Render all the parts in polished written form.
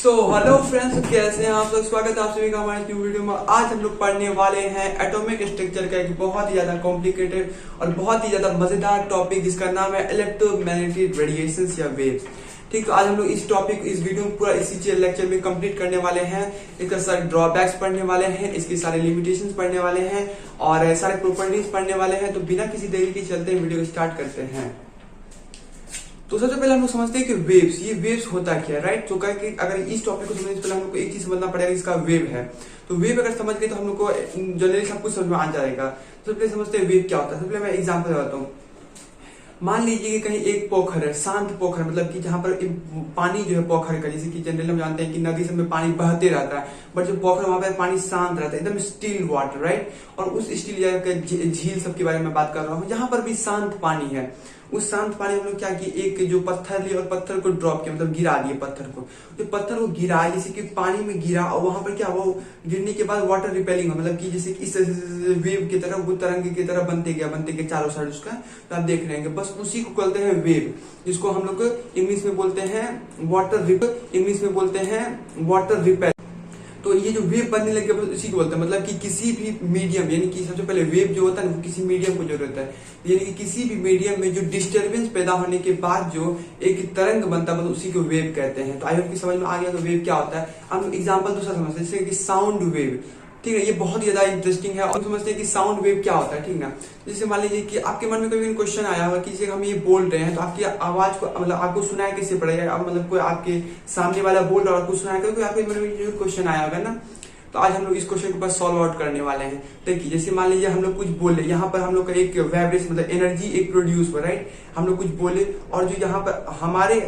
Hello friends, कैसे हैं आप लोग। स्वागत है आप सभी का हमारे न्यू वीडियो में। आज हम लोग पढ़ने वाले हैं एटॉमिक स्ट्रक्चर का एक बहुत ही ज्यादा कॉम्प्लिकेटेड और बहुत ही ज्यादा मजेदार टॉपिक जिसका नाम है इलेक्ट्रोमैग्नेटिक रेडिएशंस या वेव्स। ठीक, तो आज हम लोग इस वीडियो में पूरा इसी लेक्चर में कंप्लीट करने वाले हैं। इसका सारे ड्रॉबैक्स पढ़ने वाले हैं, इसके सारे लिमिटेशंस पढ़ने वाले हैं और सारे प्रॉपर्टीज पढ़ने वाले हैं। तो बिना किसी देरी के चलते वीडियो को स्टार्ट करते हैं। तो सबसे पहले हम लोग समझते हैं कि वेव्स, ये वेव्स होता क्या है, राइट। तो कि अगर इस टॉपिक को समझने से पहले हम लोग को एक चीज समझना पड़ेगा, इसका वेव है। तो वेव अगर समझ गए तो हम लोग को जनरली सब कुछ समझ में आ जाएगा। तो सबसे पहले समझते हैं वेव क्या होता है। सबसे पहले मैं एग्जांपल बताता हूँ। मान लीजिए कि कहीं एक पोखर है, शांत पोखर, मतलब कि जहां पर पानी जो है पोखर का, जैसे कि जनरली हम जानते हैं कि नदी सब में पानी बहते रहता है, बट जो पोखर वहां पर पानी शांत रहता है, एकदम स्टिल वाटर, राइट। और उस स्टिल जगह झील सब के बारे में बात कर रहा हूँ, जहां पर भी शांत पानी है। उस शांत पानी में हम लोग क्या किए, एक जो पत्थर लिए और पत्थर को ड्रॉप किया, मतलब गिरा दिए पत्थर को। जो पत्थर को गिरा, जैसे कि पानी में गिरा और वहां पर क्या, वो गिरने के बाद वाटर रिपेलिंग, मतलब कि जैसे कि इस वेव की तरह, वो तरंग की तरह बनते गया चारों साइड उसका। तो आप देख रहे हैं बस उसी को कहते हैं वेव, जिसको हम लोग इंग्लिश में बोलते हैं वाटर रिपेल। तो ये जो वेव बनने लगे इसी को बोलते हैं, मतलब कि किसी भी मीडियम, यानी कि सबसे पहले वेव जो होता है वो किसी मीडियम को जरूरत है, यानी कि किसी भी मीडियम में जो डिस्टरबेंस पैदा होने के बाद जो एक तरंग बनता है, मतलब उसी को वेव कहते हैं। तो आई होप कि समझ में आ गया तो वेव क्या होता है। हम एग्जांपल दूसरा समझते हैं, जैसे कि साउंड वेव। ठीक है, ये बहुत ज्यादा इंटरेस्टिंग है। और समझते हैं कि साउंड वेव क्या होता है, ठीक ना। जैसे मान लीजिए कि आपके मन में कोई क्वेश्चन आया होगा कि हम ये बोल रहे हैं, तो आपकी आवाज को, मतलब आपको सुनाया कैसे पड़ेगा। मतलब कोई आपके सामने वाला बोल रहा है और कुछ सुनाया, कोई आपके मन में क्वेश्चन आया होगा ना। तो आज हम लोग इस क्वेश्चन के ऊपर सॉल्व आउट करने वाले हैं। देखिए, जैसे मान लीजिए हम लोग कुछ बोले, यहाँ पर हम लोग का एक वाइब्रेशन, मतलब एनर्जी एक प्रोड्यूस हुआ, राइट। हम लोग कुछ बोले और जो यहाँ पर हमारे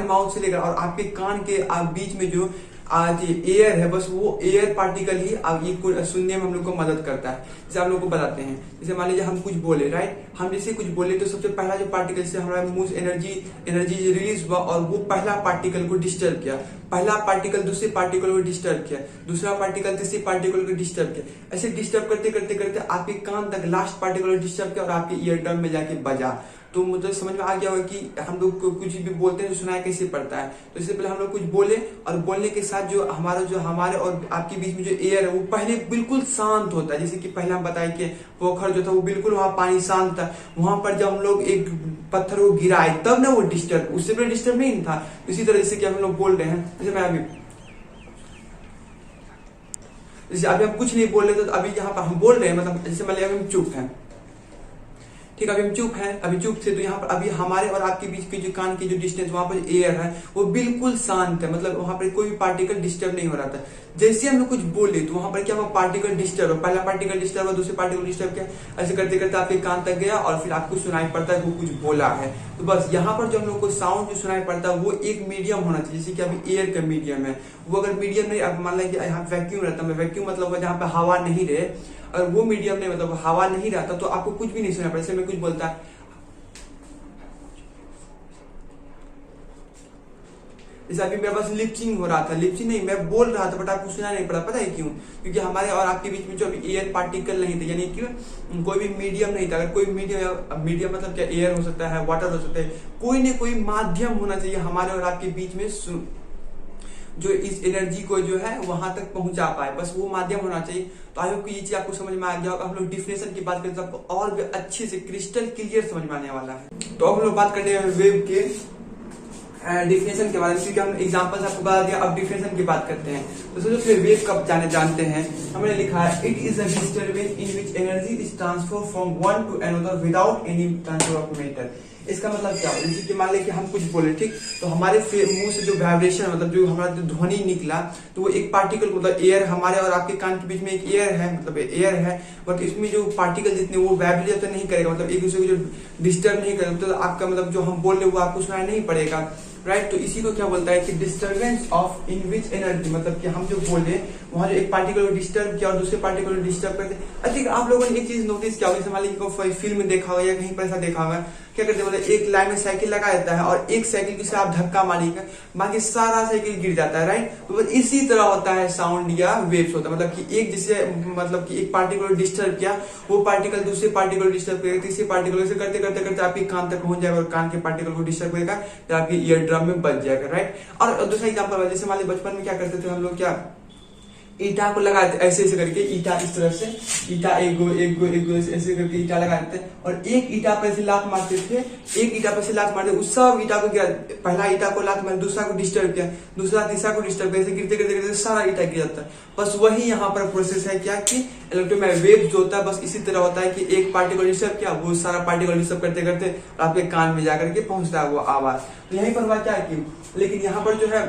माउथ से लेकर और आपके कान के बीच में जो एयर है, बस वो एयर पार्टिकल ही ये सुनने में हम लोग को मदद करता है। जैसे हम लोग को बताते हैं, जैसे मान लीजिए हम कुछ बोले, राइट। हम जैसे कुछ बोले तो सबसे पहला जो पार्टिकल से हमारा मुंह से एनर्जी रिलीज हुआ और वो पहला पार्टिकल को डिस्टर्ब किया। पहला पार्टिकल दूसरे पार्टिकल को डिस्टर्ब किया, दूसरा पार्टिकल तीसरे पार्टिकल को डिस्टर्ब किया। ऐसे डिस्टर्ब करते करते करते आपके कान तक लास्ट पार्टिकल को डिस्टर्ब किया और आपके ईयर ड्रम में जाके बजा। तो मुझे समझ में आ गया होगा कि हम लोग कुछ भी बोलते हैं तो सुनाया कैसे पड़ता है। तो इससे पहले हम लोग कुछ बोले और बोलने के साथ जो हमारे और आपके बीच में जो एयर है वो पहले बिल्कुल शांत होता है। जैसे कि पहले हम बताए कि पोखर जो था वो बिल्कुल वहां पानी शांत था। वहां पर जब हम लोग एक पत्थर को गिराए तब ना वो डिस्टर्ब, उससे पहले डिस्टर्ब नहीं था। इसी तरह जैसे कि हम लोग बोल रहे हैं, जैसे अभी हम कुछ नहीं बोल रहे, तो अभी यहाँ पर हम बोल रहे हैं, मतलब जैसे मान लिया हम चुप हैं, ठीक है, अभी हम चुप हैं, अभी चुप थे। तो यहाँ पर अभी हमारे और आपके बीच के जो कान की जो डिस्टेंस, वहां पर एयर है वो बिल्कुल शांत है, मतलब वहां पर कोई भी पार्टिकल डिस्टर्ब नहीं हो रहा था। जैसे हम लोग कुछ बोले तो वहां पर क्या हुआ, पार्टिकल डिस्टर्ब हो, पहला पार्टिकल डिस्टर्ब हुआ, दूसरे पार्टिकल डिस्टर्ब किया। ऐसे करते करते आपके कान तक गया और फिर आपको सुनाई पड़ता है वो कुछ बोला है। तो बस यहाँ पर जो हम लोग को साउंड जो सुनाई पड़ता है वो एक मीडियम होना चाहिए। जैसे कि अभी एयर का मीडियम है, वो अगर मीडियम नहीं, अब मान लीजिए यहाँ वैक्यूम रहता है, वैक्यूम मतलब जहाँ पे हवा नहीं रहे, और वो मीडियम नहीं, मतलब हवा नहीं रहता, तो आपको कुछ भी नहीं सुना पड़ता। जैसे मैं कुछ बोलता है, जैसे अभी मेरे पास लिपचिंग हो रहा था, लिपचिंग नहीं, मैं बोल रहा था बट आपको सुना नहीं पड़ा। पता है क्यों? क्योंकि हमारे और आपके बीच में जो अभी एयर पार्टिकल नहीं थे, यानी कि कोई भी मीडियम नहीं था। अगर कोई मीडियम मतलब क्या, एयर हो सकता है, वाटर हो सकता है, कोई न कोई माध्यम होना चाहिए हमारे और आपके बीच में जो इस एनर्जी को जो है वहां तक पहुंचा पाए, बस वो माध्यम होना चाहिए। तो आई होप कि ये चीज आपको समझ में आ गया होगा। हम लोग डिफिनेशन की बात करें तो आपको और भी अच्छे से क्रिस्टल क्लियर समझ में आने वाला है। तो अब हम लोग बात करते हैं वेव के डिफिनेशन के बारे में, क्योंकि हम एग्जांपल आपको बता दिया। अब डिफिनेशन की बात करते हैं। तो सबसे वेव कब जानते हैं, हमने लिखा है it is a disturbance in which energy is transfer from one to another without any transfer of matter. इसका मतलब क्या है, जैसे कि मान लें कि हम कुछ बोले, ठीक, तो हमारे मुंह से जो वाइब्रेशन, मतलब जो हमारा जो ध्वनि निकला, तो वो एक पार्टिकल, मतलब एयर, हमारे और आपके कान के बीच में एक एयर है, मतलब एयर है, बट इसमें जो पार्टिकल जितने वो वाइब्रेट तो नहीं करेगा, मतलब एक दूसरे को जो डिस्टर्ब नहीं करेगा, तो आपका मतलब जो हम बोल रहे वो आपको सुनाई नहीं पड़ेगा, राइट। तो इसी को क्या बोलता है कि disturbance of in which energy, मतलब कि हम जो बोले वहां जो एक पार्टिकल को डिस्टर्ब किया और दूसरे पार्टिकल को डिस्टर्ब करते। अच्छा, आप लोगों ने एक चीज नोटिस किया होगा, मान लीजिए कोई फिल्म देखा होगा या कहीं पर ऐसा देखा होगा क्या करते हैं, मतलब एक लाइन में साइकिल लगा देता है और एक साइकिल की से आप धक्का मारिएगा, बाकी सारा साइकिल गिर जाता है, राइट। तो बस इसी तरह होता है साउंड या वेव्स होता है, मतलब कि एक जिसे मतलब कि एक पार्टिकल डिस्टर्ब किया, वो पार्टिकल दूसरे पार्टिकल डिस्टर्ब करेगा, तीसरे पार्टिकल से करते करते करते आपके कान तक पहुंच जाएगा और कान के पार्टिकल को डिस्टर्ब करेगा तो आपके ईयर ड्रम में बच जाएगा, राइट। और दूसरा एग्जाम्पल, जैसे मान लीजिए बचपन में क्या करते थे हम लोग, क्या ईटा को लगाते ऐसे ऐसे करके, ईटा इस तरह से, ईटा एक गो ऐसे करके ईटा लगाते थे और एक ईटा पर से लात मारते थे, एक ईटा पर से लात मारते, उस सब ईटा को क्या, पहला ईटा को लात मार, दूसरा को डिस्टर्ब किया, दूसरा तीसरा को डिस्टर्ब किया, ऐसे गिरते गिरते गिरते सारा ईटा गिर जाता है। बस वही यहाँ पर प्रोसेस है क्या कि इलेक्ट्रोमैग्नेटिक वेव जो होता है बस इसी तरह होता है कि एक पार्टिकल डिस्टर्ब किया, वो सारा पार्टिकल डिस्टर्ब करते करते आपके कान में जाकर के पहुंचता है वो आवाज। तो यहीं पर बात क्या की, लेकिन यहाँ पर जो है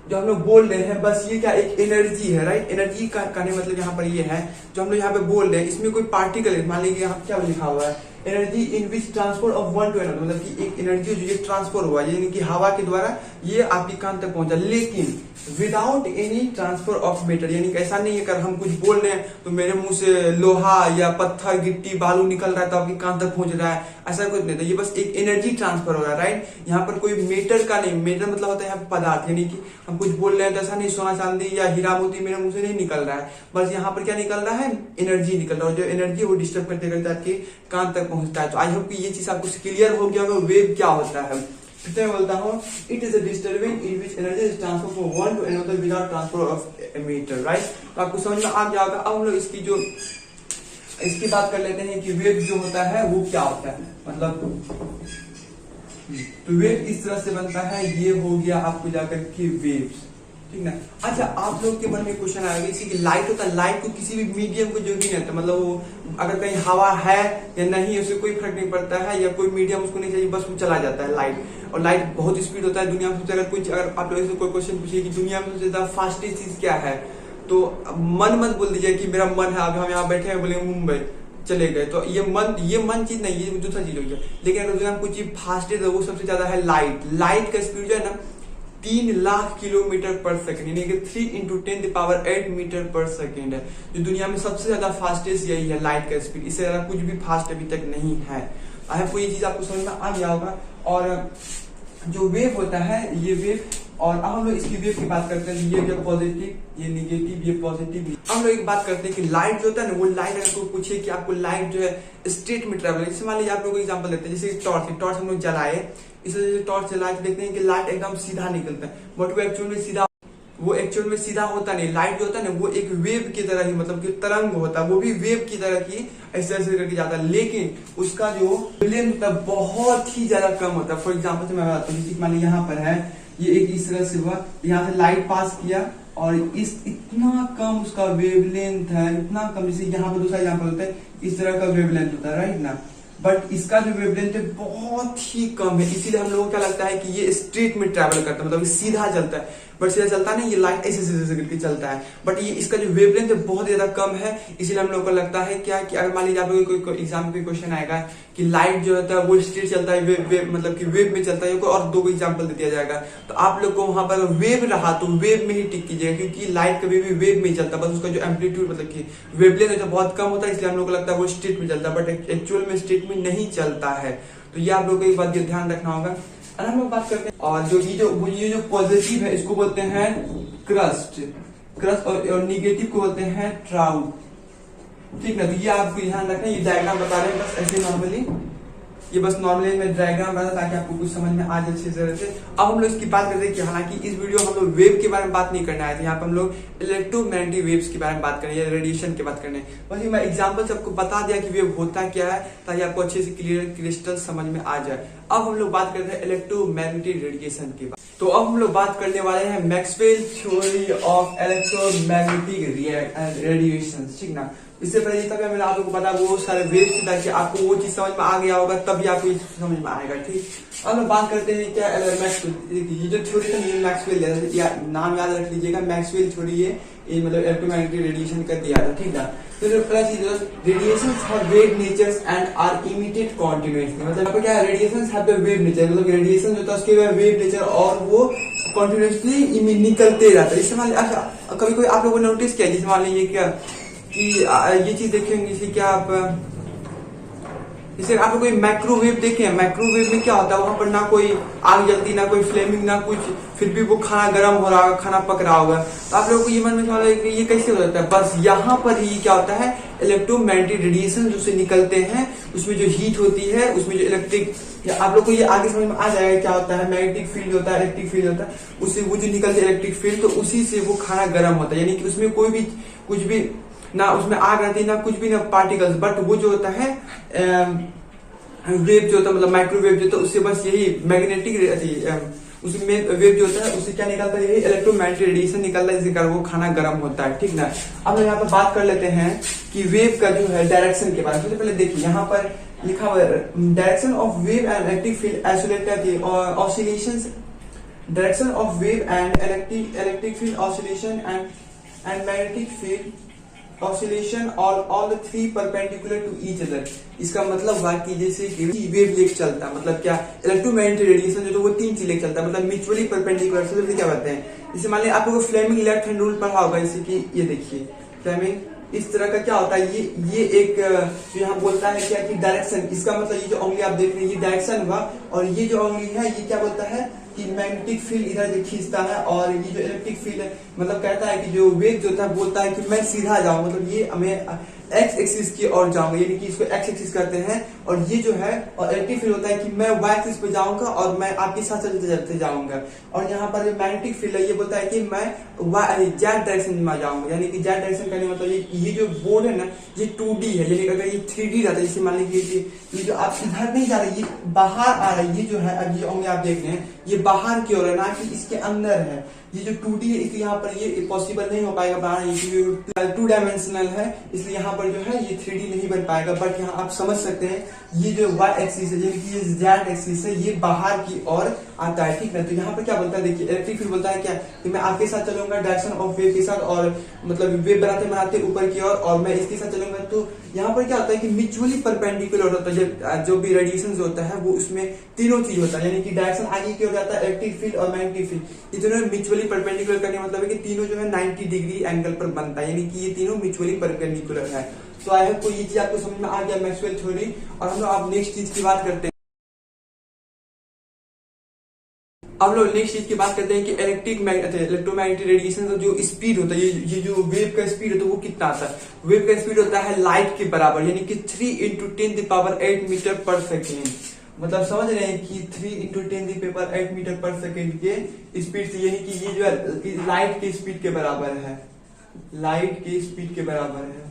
जो हम लोग बोल रहे हैं बस ये क्या एक एनर्जी है, राइट। एनर्जी का कहने मतलब यहाँ पर ये है जो हम लोग यहाँ पे बोल रहे हैं, इसमें कोई पार्टिकल है, मान लीजिए यहाँ क्या लिखा हुआ है, energy in which transfer of one to another, मतलब कि एक एनर्जी जो ये ट्रांसफर हुआ यानी कि हवा के द्वारा ये आपके कान तक पहुंचा, लेकिन without any transfer of matter, यानी कि ऐसा नहीं है अगर हम कुछ बोल रहे हैं तो मेरे मुंह से लोहा या पत्थर गिट्टी बालू निकल रहा है तो आपके कान तक पहुंच रहा है, ऐसा कुछ नहीं था, ये बस एक एनर्जी ट्रांसफर हो रहा है, राइट। यहाँ पर कोई मेटर का नहीं, मेटर मतलब होता है यहाँ पदार्थ, यानी कि हम कुछ बोल रहे हैं तो ऐसा नहीं सोना चांदी या हीरा मोती मेरे मुंह से नहीं निकल रहा है, बस यहाँ पर क्या निकल रहा है, एनर्जी निकल रहा है, और जो एनर्जी वो डिस्टर्ब करते करते आपके कान तक पहुंचता है। तो आई होप कि ये चीज आपको क्लियर हो गया होगा वेव क्या होता है। फिर मैं बोलता हूँ it is a disturbing in which energy is transfer from one to another without transfer of matter, right. तो आपको समझ में आ जाएगा। अब हम लोग इसकी बात कर लेते हैं कि वेव जो होता है वो क्या होता है, मतलब तो वेव इस तरह से बनता है, ये हो गया आपको जाकर के वेव्स, ठीक ना। अच्छा, आप लोग के मन में क्वेश्चन आएगा इसी की लाइट होता है, लाइट को किसी भी मीडियम को जो भी नहीं होता, मतलब वो अगर कहीं हवा है या नहीं उससे कोई फर्क नहीं पड़ता है, या कोई मीडियम उसको नहीं चाहिए, बस वो चला जाता है लाइट। और लाइट बहुत स्पीड होता है दुनिया में सबसे, अगर आप लोग से कोई क्वेश्चन पूछिए कि दुनिया में सबसे ज्यादा फास्टेस्ट चीज क्या है, तो मन मत बोल दीजिए कि मेरा मन है, अभी हम यहाँ बैठे हैं बोले मुंबई चले गए, तो ये मन चीज नहीं, ये दूसरा चीज हो गया। लेकिन अगर हम कुछ फास्टेस्ट है वो सबसे ज्यादा है लाइट। लाइट का स्पीड जो है ना 3 लाख किलोमीटर पर सेकंड, यानी कि 3 × 10⁸ मीटर पर सेकंड है। जो दुनिया में सबसे ज्यादा फास्टेस्ट यही है लाइट का स्पीड, इससे ज्यादा कुछ भी फास्ट अभी तक नहीं है। आपको ये चीज आपको समझ में आ गया होगा। और जो वेव होता है ये वेव, और अब हम लोग इसकी वेव की बात करते हैं, ये जो पॉजिटिव, ये निगेटिव, ये पॉजिटिव। हम लोग एक बात करते हैं कि लाइट जो होता है ना, वो लाइट अगर कोई पूछे कि आपको लाइट जो है स्ट्रेट में ट्रेवल, जैसे मान लीजिए आप लोगों को एग्जांपल देते हैं, जैसे टॉर्च हम लोग जलाए, इसलिए टॉर्च जला के देखते हैं कि लाइट एकदम सीधा निकलता है, बट वो एक्चुअल में सीधा होता नहीं। लाइट जो होता है ना वो एक वेव की तरह ही, मतलब कि तरंग होता है, वो भी वेव की तरह की ऐसे ऐसे करके जाता है, लेकिन उसका जो वेवलेंथ होता है बहुत ही ज्यादा कम होता है। फॉर एग्जाम्पल से मैं बताता हूँ, जैसे मान लीजिए यहाँ पर है, ये एक इस तरह से हुआ, यहाँ से लाइट पास किया और इतना कम उसका वेवलेंथ है, इतना कम, जैसे यहाँ पर दूसरा एग्जाम्पल होता है, इस तरह का वेवलेंथ होता है, राइट ना, बट इसका जो वेवलेंथ है बहुत ही कम है, इसीलिए हम लोगों को क्या लगता है कि ये स्ट्रेट में ट्रैवल करता है, मतलब सीधा चलता है, बट सीधा चलता नहीं, ये लाइट ऐसे ऐसे करके चलता है, बट ये इसका जो वेवलेंथ है बहुत ज्यादा कम है, इसीलिए हम लोगों को लगता है क्या कि अगर मान लीजिए आप लोगों को एग्जाम में क्वेश्चन आएगा कि लाइट जो होता है वो स्ट्रेट चलता है, वेव मतलब कि वेव में चलता है, और 2 एग्जाम्पल दे दिया जाएगा, तो आप लोग को वहां पर वेव रहा तो वेव में ही टिक कीजिएगा, क्योंकि लाइट कभी भी वेव में ही चलता है, बस उसका जो एम्पलीट्यूड मतलब कि वेवलेंथ है बहुत कम होता है, इसलिए हम लोग को लगता है वो स्ट्रेट में चलता है, बट एक्चुअल में स्ट्रेट में नहीं चलता है। तो ये आप लोग को एक बात ध्यान रखना होगा। और हम लोग बात करते हैं, और जो ये जो पॉजिटिव है इसको बोलते हैं क्रस्ट, और निगेटिव को बोलते हैं ट्राउट, ठीक ना। तो ये आपको ध्यान रखना, ये डायग्राम बता रहे हैं बस ऐसे नॉर्मली, ये बस नॉर्मली मैं डायग्राम बता ताकि आपको कुछ समझ में आ जाए अच्छे तरह से। अब हम लोग इसकी बात करते हैं कि हालांकि इस वीडियो में हम लोग वेव के बारे में बात नहीं करने आए थे, यहाँ पर हम लोग इलेक्ट्रोमैग्नेटिक वेव्स के बारे में बात करें या रेडिएशन की बात करने। बस मैं एग्जांपल से आपको बता दिया कि वेव होता क्या है ताकि आपको अच्छे से क्लियर क्रिस्टल समझ में आ जाए। अब हम लोग बात करते हैं इलेक्ट्रोमैग्नेटिक रेडिएशन की बात। तो अब हम लोग बात करने वाले हैं Maxwell theory of electromagnetic radiation, ठीक ना। इससे पहले तक मैंने आप लोगों को पता वो सारे वेव से ताकि आपको वो चीज समझ में आ गया होगा, तभी आपको ये समझ में आएगा, ठीक। अब हम बात करते हैं क्या ये जो थ्योरी था ये मैक्सवेल, या नाम याद रख लीजिएगा, मैक्सवेल थ्योरी है, ये मतलब इलेक्ट्रोमैग्नेटिक रेडिएशन का दिया था, ठीक है। तो जो पहला चीज radiations have wave natures and are emitted continuously, मतलब क्या है, radiations have the wave nature, मतलब रेडिएशन जो था उसके वेव नेचर और वो कंटीन्यूअसली निकलते रहता है। जैसे मान लीजिए, अच्छा कभी कोई आप लोगों ने नोटिस किया, जैसे मान लीजिए क्या कि ये चीज देखेंगे, जैसे क्या आप जैसे आप लोग कोई माइक्रोवेव देखे हैं, माइक्रोवेव में क्या होता है, वहां पर ना कोई आग जलती, ना कोई फ्लेमिंग, ना कुछ, फिर भी वो खाना गर्म हो रहा होगा, खाना पक रहा होगा। तो आप लोगों को ये मन में सवाल है कि ये कैसे हो जाता है। बस यहाँ पर ही क्या होता है, इलेक्ट्रोमैग्नेटिक रेडिएशन जो से निकलते हैं, उसमें जो हीट होती है, उसमें जो इलेक्ट्रिक, आप लोग को ये आगे समझ में आ जाएगा क्या होता है। मैग्नेटिक फील्ड होता है, इलेक्ट्रिक फील्ड होता है, उससे वो जो निकलते है इलेक्ट्रिक फील्ड, तो उसी से वो खाना गर्म होता है। यानी कि उसमें कोई भी कुछ भी ना उसमें आग रहती है, ना कुछ भी, ना पार्टिकल्स, बट वो जो होता है वेव जो होता है, मतलब माइक्रोवेव जो होता है, उससे बस यही मैग्नेटिक उसमें वेव जो होता है उससे क्या निकलता है, यही इलेक्ट्रोमैग्नेटिक रेडिएशन निकलता है, जिसके कारण वो खाना गर्म होता है। ठीक ना। अब यहाँ पर बात कर लेते हैं कि वेव का जो है डायरेक्शन के बारे में। सबसे पहले देखिए यहाँ पर लिखा हुआ है direction of wave and electric field isolated oscillations, direction of wave and electric field oscillation and magnetic field oscillation all the three perpendicular to each other. इसका मतलब हुआ कि जैसे वेव लेक चलता है, मतलब क्या, इलेक्ट्रोमैग्नेटिक रेडिएशन जो तो वो तीन चीज लेके चलता है, मतलब म्यूचुअली परपेंडिकुलर। से क्या कहते हैं, जैसे मान लिया आप लोगों को फ्लेमिंग लेफ्ट हैंड रूल पढ़ा होगा, जैसे कि ये देखिए फ्लेमिंग इस तरह का क्या होता है, ये एक जो यहाँ बोलता है क्या कि डायरेक्शन, इसका मतलब ये जो उंगली आप देख रहे हैं ये डायरेक्शन हुआ, और ये जो उंगली है ये क्या बोलता है कि मैग्नेटिक फील्ड इधर जो खींचता है, और ये जो इलेक्ट्रिक फील्ड है मतलब कहता है कि जो वेग जो था बोलता है कि मैं सीधा जाऊं, मतलब ये हमें एक्स एक्सिस की ओर जाऊंगा, यानी कि इसको एक्स एक्सिस करते हैं। और ये जो है और इलेक्ट्रिक फील्ड होता है कि मैं वाई एक्सिस पे जाऊंगा और मैं आपके साथ चलते चलते जाऊंगा। और यहाँ पर जो मैग्नेटिक फील्ड है ये बोलता है कि मैं जेड डायरेक्शन में जाऊंगा, यानी कि जेड डायरेक्शन करने मतलब ये जो बोर्ड है ना ये 2D है, यानी अगर ये 3D रहता है, जैसे मान लीजिए ये जो आप इधर नहीं जा रही, ये बाहर आ रहा है, ये जो है अब ये उंगली आप देख रहे हैं ये बाहर की ओर है, ना कि इसके अंदर है। ये जो 2D है इसलिए यहाँ पर ये पॉसिबल नहीं हो पाएगा बाहर, ये 2 डायमेंशनल है, इसलिए यहाँ पर जो है ये 3D नहीं बन पाएगा। बट यहाँ आप समझ सकते हैं ये जो वाई एक्सिस है, यानी कि ये जेड एक्सिस है, ये बाहर की ओर आता है। ठीक है, तो यहाँ पर क्या बोलता है, देखिए इलेक्ट्रिक फील्ड बोलता है क्या कि मैं आपके साथ चलूंगा डायरेक्शन ऑफ वेव के साथ, और मतलब वेव बनाते बनाते ऊपर की ओर, और मैं इसके साथ चलूंगा। तो यहाँ पर क्या होता है कि म्यूचुअली परपेंडिकुलर होता है, जो भी रेडिएशन होता है वो उसमें तीनों चीज होता है, यानी कि डायरेक्शन आगे की ओर जाता है, इलेक्ट्रिक फील्ड और मैग्नेटिक फील्ड, ये दोनों म्यूचुअली परपेंडिकुलर करने मतलब है कि तीनों जो है 90 डिग्री एंगल पर बनता है, यानी कि ये तीनों म्यूचुअली परपेंडिकुलर है। तो आई होप को ये चीज आपको समझ में आ गया, मैक्सवेल थ्योरी। और हम लोग अब नेक्स्ट चीज की बात करते हैं। अब लोग नेक्स्ट चीज की बात करते हैं कि इलेक्ट्रोमैग्नेटिक रेडिएशन का जो स्पीड होता है, ये जो वेव का स्पीड है तो वो कितना आता है। वेव का स्पीड होता है लाइट के बराबर, यानी कि 3 × 10⁸ मीटर पर सेकेंड। मतलब समझ रहे हैं कि 3 × 10⁸ मीटर पर सेकेंड के स्पीड से, यानी कि ये जो है लाइट के स्पीड के बराबर है, लाइट के स्पीड के बराबर है।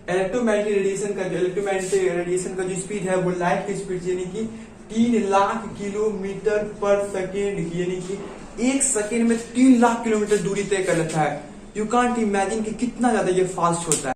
इलेक्ट्रोमैग्नेटिक रेडिएशन का जो स्पीड है वो लाइट की स्पीड यानी कि 3 लाख किलोमीटर पर सेकेंड, यानी कि 1 सेकेंड में 3 लाख किलोमीटर दूरी तय कर लेता है। यू कांट इमेजिन कि कितना ज्यादा ये फास्ट होता है।